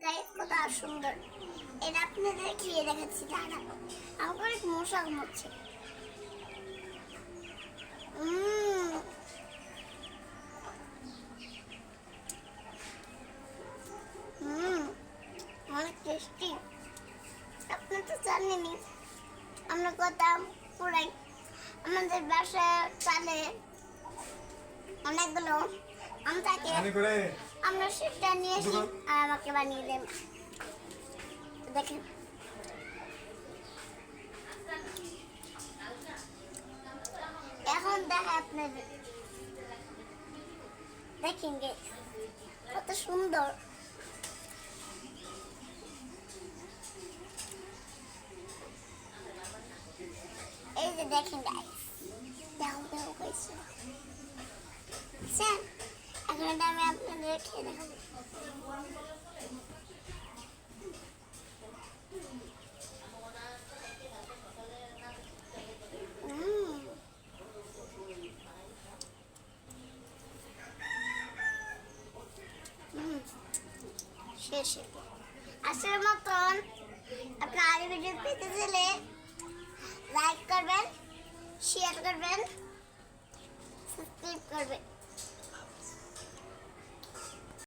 Guys কত সুন্দর। এটা আপনাদের খেয়ে দেখাচ্ছি, দাঁড়ান। আমার অনেক মশা ঘুমাচ্ছে। অনেক টেস্টি। আপনি তো জানেনই আমরা কত পুরাই আমাদের বাসায় চালে অনেকগুলো আম থাকে, আমরা সেটা নিয়ে এসে আর আমাকে বানিয়ে দেন। দেখেন এখন দেখা আপনাদের, দেখেন কত সুন্দর। এই যে দেখেন গাইস, দেখো দেখো কইছে। এখন এটা আমি আপনাদের খেয়ে দেখাবো। শেষে আজকের মতন আপনার আগে ভিডিও পেতে চাইলে লাইক করবেন, শেয়ার করবেন, সাবস্ক্রাইব করবেন।